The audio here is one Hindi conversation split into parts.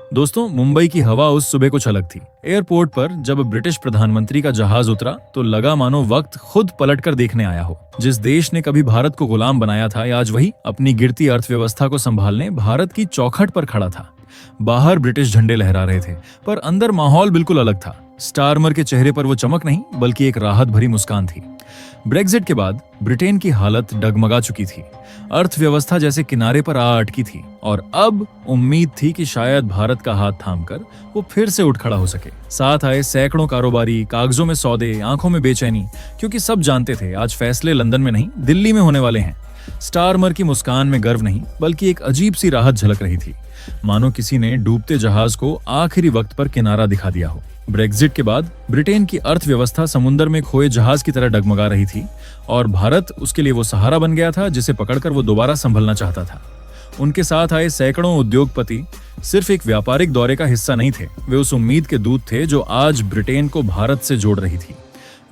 दोस्तों, मुंबई की हवा उस सुबह कुछ अलग थी। एयरपोर्ट पर जब ब्रिटिश प्रधानमंत्री का जहाज उतरा तो लगा मानो वक्त खुद पलट कर देखने आया हो। जिस देश ने कभी भारत को गुलाम बनाया था, आज वही अपनी गिरती अर्थव्यवस्था को संभालने भारत की चौखट पर खड़ा था। बाहर ब्रिटिश झंडे लहरा रहे थे, पर अंदर माहौल बिल्कुल अलग था। स्टारमर के चेहरे पर वो चमक नहीं, बल्कि एक राहत भरी मुस्कान थी। ब्रेक्जिट के बाद ब्रिटेन की हालत डगमगा चुकी थी। अर्थव्यवस्था जैसे किनारे पर आ अटकी थी और अब उम्मीद थी कि शायद भारत का हाथ थामकर वो फिर से उठ खड़ा हो सके। साथ आए सैकड़ों कारोबारी, कागजों में सौदे, आंखों में बेचैनी, क्योंकि सब जानते थे आज फैसले लंदन में नहीं, दिल्ली में होने वाले हैं। स्टारमर की मुस्कान में गर्व नहीं, बल्कि एक अजीब सी राहत झलक रही थी, मानो किसी ने डूबते जहाज को आखिरी वक्त पर किनारा दिखा दिया हो। ब्रेक्जिट के बाद ब्रिटेन की अर्थव्यवस्था समुद्र में खोए जहाज की तरह डगमगा रही थी और भारत उसके लिए वो सहारा बन गया था जिसे पकड़कर वो दोबारा संभलना चाहता था। उनके साथ आए सैकड़ों उद्योगपति सिर्फ एक व्यापारिक दौरे का हिस्सा नहीं थे, वे उस उम्मीद के दूत थे जो आज ब्रिटेन को भारत से जोड़ रही थी।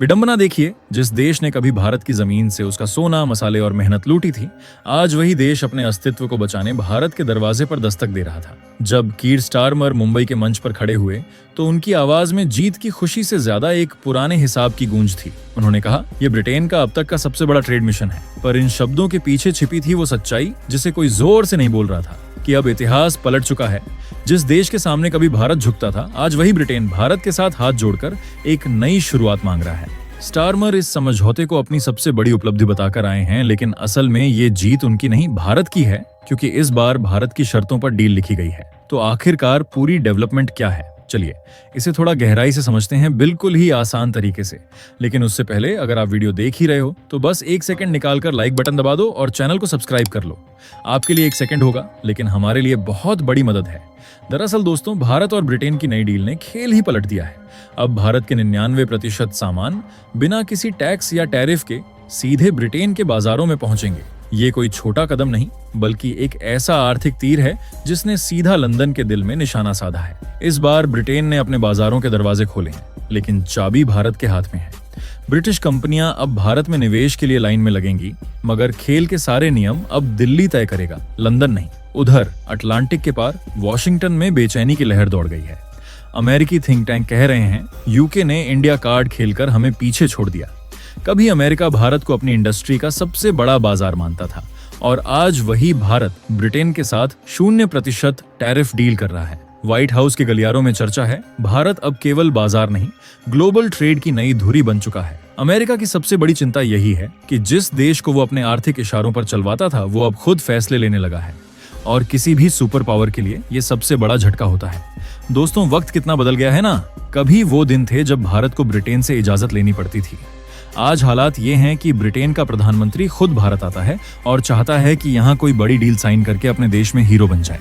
विडंबना देखिए, जिस देश ने कभी भारत की जमीन से उसका सोना, मसाले और मेहनत लूटी थी, आज वही देश अपने अस्तित्व को बचाने भारत के दरवाजे पर दस्तक दे रहा था। जब कीर स्टारमर मुंबई के मंच पर खड़े हुए तो उनकी आवाज में जीत की खुशी से ज्यादा एक पुराने हिसाब की गूंज थी। उन्होंने कहा, यह ब्रिटेन का अब तक का सबसे बड़ा ट्रेड मिशन है। पर इन शब्दों के पीछे छिपी थी वो सच्चाई जिसे कोई जोर से नहीं बोल रहा था, कि अब इतिहास पलट चुका है। जिस देश के सामने कभी भारत झुकता था, आज वही ब्रिटेन भारत के साथ हाथ जोड़कर एक नई शुरुआत मांग रहा है। स्टारमर इस समझौते को अपनी सबसे बड़ी उपलब्धि बताकर आए हैं, लेकिन असल में ये जीत उनकी नहीं, भारत की है, क्योंकि इस बार भारत की शर्तों पर डील लिखी गई है। तो आखिरकार पूरी डेवलपमेंट क्या है, चलिए इसे थोड़ा गहराई से समझते हैं, बिल्कुल ही आसान तरीके से। लेकिन उससे पहले अगर आप वीडियो देख ही रहे हो तो बस एक सेकंड निकालकर लाइक बटन दबा दो और चैनल को सब्सक्राइब कर लो। आपके लिए एक सेकंड होगा, लेकिन हमारे लिए बहुत बड़ी मदद है। दरअसल दोस्तों, भारत और ब्रिटेन की नई डील ने खेल ही पलट दिया है। अब भारत के 99% सामान बिना किसी टैक्स या टैरिफ के सीधे ब्रिटेन के बाजारों में पहुंचेंगे। ये कोई छोटा कदम नहीं, बल्कि एक ऐसा आर्थिक तीर है जिसने सीधा लंदन के दिल में निशाना साधा है। इस बार ब्रिटेन ने अपने बाजारों के दरवाजे खोले हैं, लेकिन चाबी भारत के हाथ में है। ब्रिटिश कंपनियां अब भारत में निवेश के लिए लाइन में लगेंगी, मगर खेल के सारे नियम अब दिल्ली तय करेगा, लंदन नहीं। उधर अटलांटिक के पार वॉशिंगटन में बेचैनी की लहर दौड़ गई है। अमेरिकी थिंक टैंक कह रहे हैं, यूके ने इंडिया कार्ड खेलकर हमें पीछे छोड़ दिया। कभी अमेरिका भारत को अपनी इंडस्ट्री का सबसे बड़ा बाजार मानता था और आज वही भारत ब्रिटेन के साथ 0% टैरिफ डील कर रहा है। व्हाइट हाउस के गलियारों में चर्चा है, भारत अब केवल बाजार नहीं, ग्लोबल ट्रेड की नई धुरी बन चुका है। अमेरिका की सबसे बड़ी चिंता यही है कि जिस देश को वो अपने आर्थिक इशारों पर चलवाता था, वो अब खुद फैसले लेने लगा है। और किसी भी सुपर पावर के लिए ये सबसे बड़ा झटका होता है। दोस्तों, वक्त कितना बदल गया है ना। कभी वो दिन थे जब भारत को ब्रिटेन से इजाजत लेनी पड़ती थी। आज हालात ये हैं कि ब्रिटेन का प्रधानमंत्री खुद भारत आता है और चाहता है कि यहाँ कोई बड़ी डील साइन करके अपने देश में हीरो बन जाए।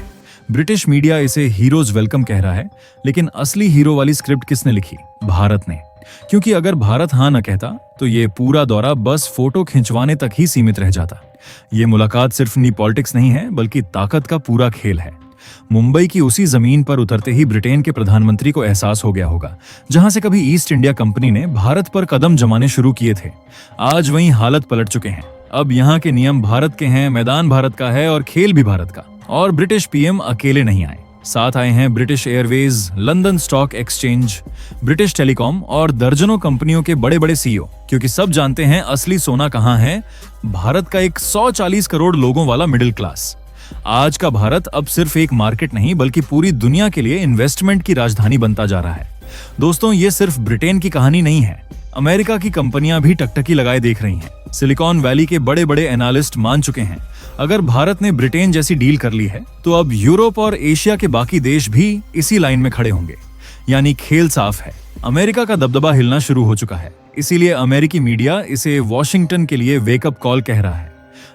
ब्रिटिश मीडिया इसे हीरोज वेलकम कह रहा है, लेकिन असली हीरो वाली स्क्रिप्ट किसने लिखी? भारत ने। क्योंकि अगर भारत हाँ न कहता तो ये पूरा दौरा बस फोटो खिंचवाने तक ही सीमित रह जाता। ये मुलाकात सिर्फ नी पॉलिटिक्स नहीं है, बल्कि ताकत का पूरा खेल है। मुंबई की उसी जमीन पर उतरते ही ब्रिटेन के प्रधानमंत्री को एहसास हो गया होगा, जहां से कभी ईस्ट इंडिया कंपनी ने भारत पर कदम जमाने शुरू किए थे, आज वही हालत पलट चुके हैं। अब यहाँ के नियम भारत के हैं, मैदान भारत का है और खेल भी भारत का। और ब्रिटिश पीएम अकेले नहीं आए, साथ आए हैं British Airways, London stock exchange, British telecom और दर्जनों कंपनियों के बड़े बड़े सीईओ। क्योंकि सब जानते हैं असली सोना कहाँ है, भारत का एक 140 करोड़ लोगों वाला मिडिल क्लास। आज का भारत अब सिर्फ एक मार्केट नहीं, बल्कि पूरी दुनिया के लिए इन्वेस्टमेंट की राजधानी बनता जा रहा है। दोस्तों, ये सिर्फ ब्रिटेन की कहानी नहीं है। अमेरिका की कंपनियां भी टकटकी लगाए देख रही हैं। सिलिकॉन वैली के बड़े बड़े एनालिस्ट मान चुके हैं, अगर भारत ने ब्रिटेन जैसी डील कर ली है तो अब यूरोप और एशिया के बाकी देश भी इसी लाइन में खड़े होंगे। यानी खेल साफ है, अमेरिका का दबदबा हिलना शुरू हो चुका है। इसीलिए अमेरिकी मीडिया इसे वॉशिंगटन के लिए वेकअप कॉल कह रहा है।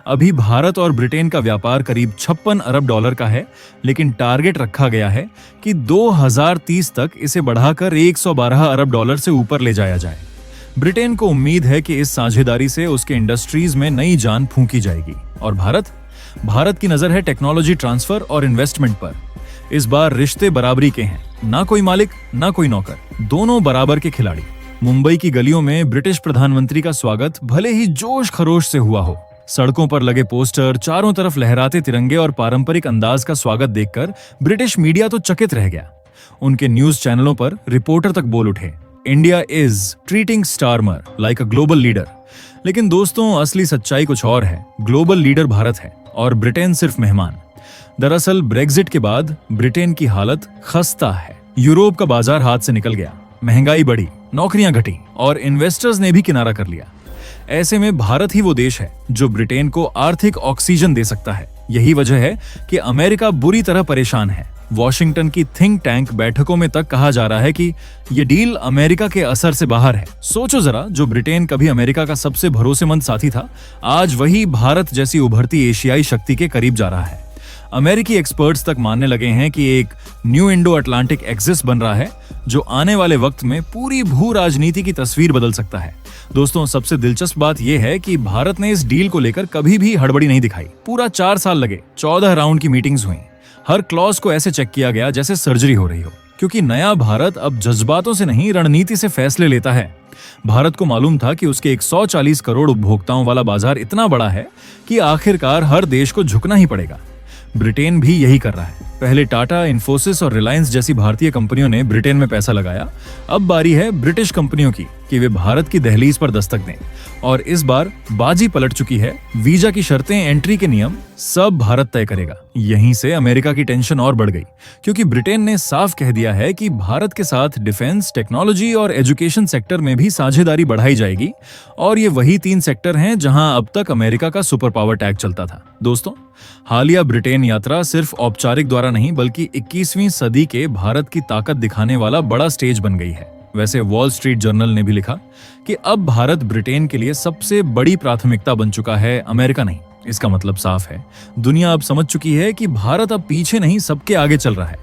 अभी भारत और ब्रिटेन का व्यापार करीब $56 अरब का है, लेकिन टारगेट रखा गया है कि 2030 तक इसे बढ़ाकर $112 अरब से ऊपर ले जाया जाए। ब्रिटेन को उम्मीद है कि इस साझेदारी से उसके इंडस्ट्रीज में नई जान फूंकी जाएगी। और भारत की नजर है टेक्नोलॉजी ट्रांसफर और इन्वेस्टमेंट पर। इस बार रिश्ते बराबरी के हैं, ना कोई मालिक ना कोई नौकर, दोनों बराबर के खिलाड़ी। मुंबई की गलियों में ब्रिटिश प्रधानमंत्री का स्वागत भले ही जोश खरोश से हुआ हो, सड़कों पर लगे पोस्टर, चारों तरफ लहराते तिरंगे और पारंपरिक अंदाज का स्वागत देखकर ब्रिटिश मीडिया तो चकित रह गया। उनके न्यूज चैनलों पर रिपोर्टर तक बोल उठे, India is treating Starmer like a global leader. लेकिन दोस्तों, असली सच्चाई कुछ और है। ग्लोबल लीडर भारत है और ब्रिटेन सिर्फ मेहमान। दरअसल ब्रेग्जिट के बाद ब्रिटेन की हालत खस्ता है। यूरोप का बाजार हाथ से निकल गया, महंगाई बढ़ी, नौकरियां घटी और इन्वेस्टर्स ने भी किनारा कर लिया। ऐसे में भारत ही वो देश है जो ब्रिटेन को आर्थिक ऑक्सीजन दे सकता है। यही वजह है कि अमेरिका बुरी तरह परेशान है। वॉशिंगटन की थिंक टैंक बैठकों में तक कहा जा रहा है कि ये डील अमेरिका के असर से बाहर है। सोचो जरा, जो ब्रिटेन कभी अमेरिका का सबसे भरोसेमंद साथी था, आज वही भारत जैसी उभरती एशियाई शक्ति के करीब जा रहा है। अमेरिकी एक्सपर्ट्स तक मानने लगे हैं कि एक न्यू इंडो अटलांटिक एक्सिस बन रहा है जो आने वाले वक्त में पूरी भू राजनीति की तस्वीर बदल सकता है। दोस्तों, सबसे दिलचस्प बात यह है कि भारत ने इस डील को लेकर कभी भी हड़बड़ी नहीं दिखाई। पूरा 4 साल लगे, 14 राउंड की मीटिंग्स हुई। हर क्लॉज को ऐसे चेक किया गया जैसे सर्जरी हो रही हो, क्योंकि नया भारत अब जज्बातों से नहीं, रणनीति से फैसले लेता है। भारत को मालूम था कि उसके 140 करोड़ उपभोक्ताओं वाला बाजार इतना बड़ा है कि आखिरकार हर देश को झुकना ही पड़ेगा। ब्रिटेन भी यही कर रहा है। पहले टाटा, इन्फोसिस और रिलायंस जैसी भारतीय कंपनियों ने ब्रिटेन में पैसा लगाया। अब बारी है ब्रिटिश कंपनियों की कि वे भारत की दहलीज पर दस्तक दें। और इस बार बाजी पलट चुकी है। वीजा की शर्तें, एंट्री के नियम सब भारत तय करेगा। यहीं से अमेरिका की टेंशन और बढ़ गई, क्योंकि ब्रिटेन ने साफ कह दिया है कि भारत के साथ डिफेंस, टेक्नोलॉजी और एजुकेशन सेक्टर में भी साझेदारी बढ़ाई जाएगी। और ये वही 3 सेक्टर हैं जहां अब तक अमेरिका का सुपर पावर टैग चलता था। दोस्तों, हालिया ब्रिटेन यात्रा सिर्फ औपचारिक दौरा नहीं, बल्कि 21वीं सदी के भारत की ताकत दिखाने वाला बड़ा स्टेज बन गई है। वैसे वॉल स्ट्रीट जर्नल ने भी लिखा कि अब भारत ब्रिटेन के लिए सबसे बड़ी प्राथमिकता बन चुका है, अमेरिका नहीं। इसका मतलब साफ है, दुनिया अब समझ चुकी है कि भारत अब पीछे नहीं, सबके आगे चल रहा है।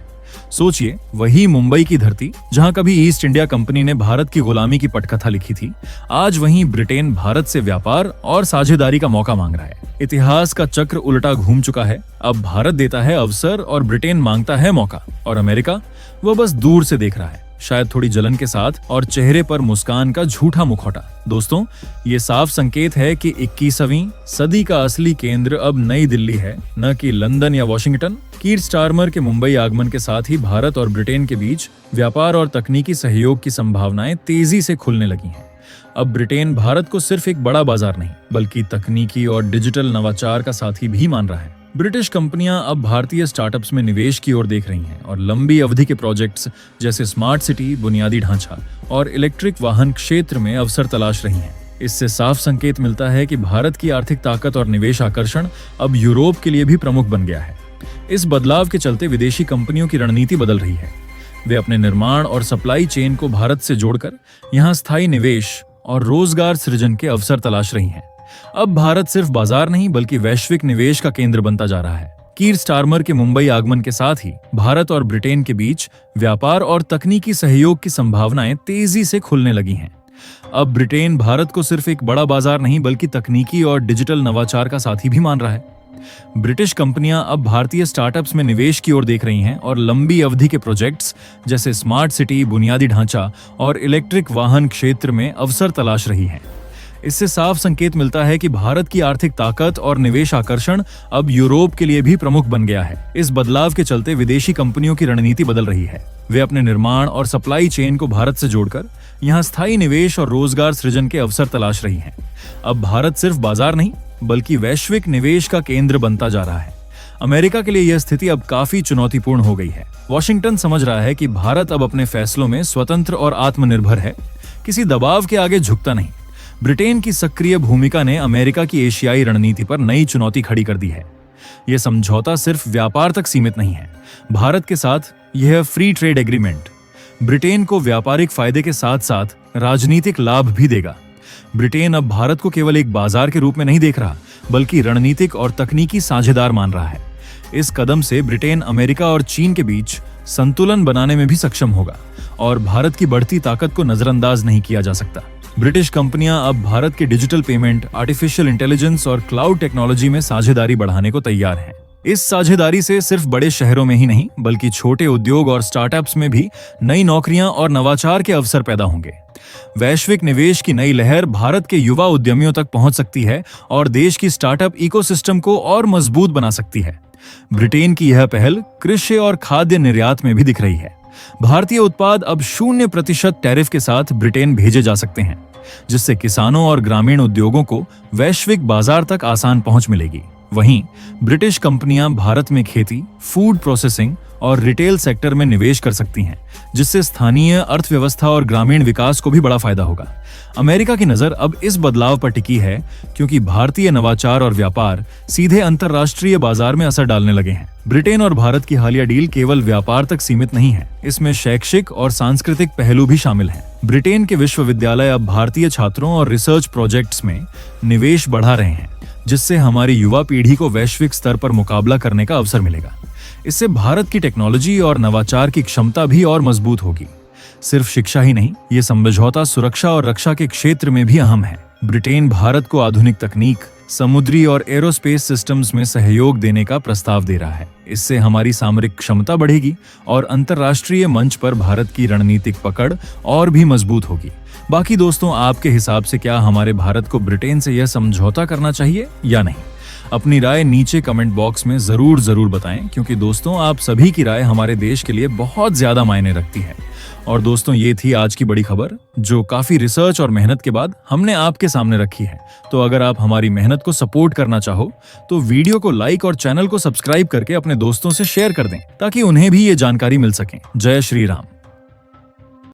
सोचिए, वही मुंबई की धरती जहां कभी ईस्ट इंडिया कंपनी ने भारत की गुलामी की पटकथा लिखी थी, आज वहीं ब्रिटेन भारत से व्यापार और साझेदारी का मौका मांग रहा है। इतिहास का चक्र उल्टा घूम चुका है। अब भारत देता है अवसर और ब्रिटेन मांगता है मौका, और अमेरिका वो बस दूर से देख रहा है, शायद थोड़ी जलन के साथ, और चेहरे पर मुस्कान का झूठा मुखौटा। दोस्तों, ये साफ संकेत है कि 21वीं सदी का असली केंद्र अब नई दिल्ली है, न कि लंदन या वॉशिंगटन। कीर स्टारमर के मुंबई आगमन के साथ ही भारत और ब्रिटेन के बीच व्यापार और तकनीकी सहयोग की संभावनाएं तेजी से खुलने लगी हैं। अब ब्रिटेन भारत को सिर्फ एक बड़ा बाजार नहीं, बल्कि तकनीकी और डिजिटल नवाचार का साथी भी मान रहा है। ब्रिटिश कंपनियां अब भारतीय स्टार्टअप्स में निवेश की ओर देख रही हैं और लंबी अवधि के प्रोजेक्ट्स जैसे स्मार्ट सिटी, बुनियादी ढांचा और इलेक्ट्रिक वाहन क्षेत्र में अवसर तलाश रही हैं। इससे साफ संकेत मिलता है कि भारत की आर्थिक ताकत और निवेश आकर्षण अब यूरोप के लिए भी प्रमुख बन गया है। इस बदलाव के चलते विदेशी कंपनियों की रणनीति बदल रही है। वे अपने निर्माण और सप्लाई चेन को भारत से जोड़कर यहाँ स्थायी निवेश और रोजगार सृजन के अवसर तलाश रही हैं। अब भारत सिर्फ बाजार नहीं, बल्कि वैश्विक निवेश का केंद्र बनता जा रहा है। कीर स्टारमर के मुंबई आगमन के साथ ही भारत और ब्रिटेन के बीच व्यापार और तकनीकी सहयोग की संभावनाएं तेजी से खुलने लगी हैं। अब ब्रिटेन भारत को सिर्फ एक बड़ा बाजार नहीं, बल्कि तकनीकी और डिजिटल नवाचार का साथी भी मान रहा है। ब्रिटिश कंपनियां अब भारतीय स्टार्टअप्स में निवेश की ओर देख रही हैं और लंबी अवधि के प्रोजेक्ट्स जैसे स्मार्ट सिटी, बुनियादी ढांचा और इलेक्ट्रिक वाहन क्षेत्र में अवसर तलाश रही हैं। इससे साफ संकेत मिलता है कि भारत की आर्थिक ताकत और निवेश आकर्षण अब यूरोप के लिए भी प्रमुख बन गया है। इस बदलाव के चलते विदेशी कंपनियों की रणनीति बदल रही है। वे अपने निर्माण और सप्लाई चेन को भारत से जोड़कर यहाँ स्थायी निवेश और रोजगार सृजन के अवसर तलाश रही हैं। अब भारत सिर्फ बाजार नहीं, बल्कि वैश्विक निवेश का केंद्र बनता जा रहा है। अमेरिका के लिए यह स्थिति अब काफी चुनौतीपूर्ण हो गई है। वॉशिंगटन समझ रहा है कि भारत अब अपने फैसलों में स्वतंत्र और आत्मनिर्भर है, किसी दबाव के आगे झुकता नहीं। ब्रिटेन की सक्रिय भूमिका ने अमेरिका की एशियाई रणनीति पर नई चुनौती खड़ी कर दी है। यह समझौता सिर्फ व्यापार तक सीमित नहीं है। भारत के साथ यह फ्री ट्रेड एग्रीमेंट ब्रिटेन को व्यापारिक फायदे के साथ साथ राजनीतिक लाभ भी देगा। ब्रिटेन अब भारत को केवल एक बाजार के रूप में नहीं देख रहा, बल्कि रणनीतिक और तकनीकी साझेदार मान रहा है। इस कदम से ब्रिटेन अमेरिका और चीन के बीच संतुलन बनाने में भी सक्षम होगा और भारत की बढ़ती ताकत को नजरअंदाज नहीं किया जा सकता। ब्रिटिश कंपनियां अब भारत के डिजिटल पेमेंट, आर्टिफिशियल इंटेलिजेंस और क्लाउड टेक्नोलॉजी में साझेदारी बढ़ाने को तैयार हैं। इस साझेदारी से सिर्फ बड़े शहरों में ही नहीं बल्कि छोटे उद्योग और स्टार्टअप्स में भी नई नौकरियां और नवाचार के अवसर पैदा होंगे। वैश्विक निवेश की नई लहर भारत के युवा उद्यमियों तक पहुंच सकती है और देश की स्टार्टअप इकोसिस्टम को और मजबूत बना सकती है। ब्रिटेन की यह पहल कृषि और खाद्य निर्यात में भी दिख रही है। भारतीय उत्पाद अब 0% टैरिफ के साथ ब्रिटेन भेजे जा सकते हैं, जिससे किसानों और ग्रामीण उद्योगों को वैश्विक बाजार तक आसान पहुंच मिलेगी। वहीं ब्रिटिश कंपनियां भारत में खेती, फूड प्रोसेसिंग और रिटेल सेक्टर में निवेश कर सकती हैं, जिससे स्थानीय अर्थव्यवस्था और ग्रामीण विकास को भी बड़ा फायदा होगा। अमेरिका की नजर अब इस बदलाव पर टिकी है क्योंकि भारतीय नवाचार और व्यापार सीधे अंतर्राष्ट्रीय बाजार में असर डालने लगे हैं। ब्रिटेन और भारत की हालिया डील केवल व्यापार तक सीमित नहीं है, इसमें शैक्षिक और सांस्कृतिक पहलू भी शामिल हैं। ब्रिटेन के विश्वविद्यालय अब भारतीय छात्रों और रिसर्च प्रोजेक्ट्स में निवेश बढ़ा रहे हैं, जिससे हमारी युवा पीढ़ी को वैश्विक स्तर पर मुकाबला करने का अवसर मिलेगा। इससे भारत की टेक्नोलॉजी और नवाचार की क्षमता भी और मजबूत होगी। सिर्फ शिक्षा ही नहीं, ये समझौता सुरक्षा और रक्षा के क्षेत्र में भी अहम है। ब्रिटेन भारत को आधुनिक तकनीक, समुद्री और एरोस्पेस सिस्टम्स में सहयोग देने का प्रस्ताव दे रहा है। इससे हमारी सामरिक क्षमता बढ़ेगी और अंतर्राष्ट्रीय मंच पर भारत की रणनीतिक पकड़ और भी मजबूत होगी। बाकी दोस्तों, आपके हिसाब से क्या हमारे भारत को ब्रिटेन से यह समझौता करना चाहिए या नहीं? अपनी राय नीचे कमेंट बॉक्स में जरूर बताएं, क्योंकि दोस्तों आप सभी की राय हमारे देश के लिए बहुत ज्यादा मायने रखती है। और दोस्तों, ये थी आज की बड़ी खबर जो काफी रिसर्च और मेहनत के बाद हमने आपके सामने रखी है। तो अगर आप हमारी मेहनत को सपोर्ट करना चाहो तो वीडियो को लाइक और चैनल को सब्सक्राइब करके अपने दोस्तों से शेयर कर दें, ताकि उन्हें भी ये जानकारी मिल सके। जय श्री राम।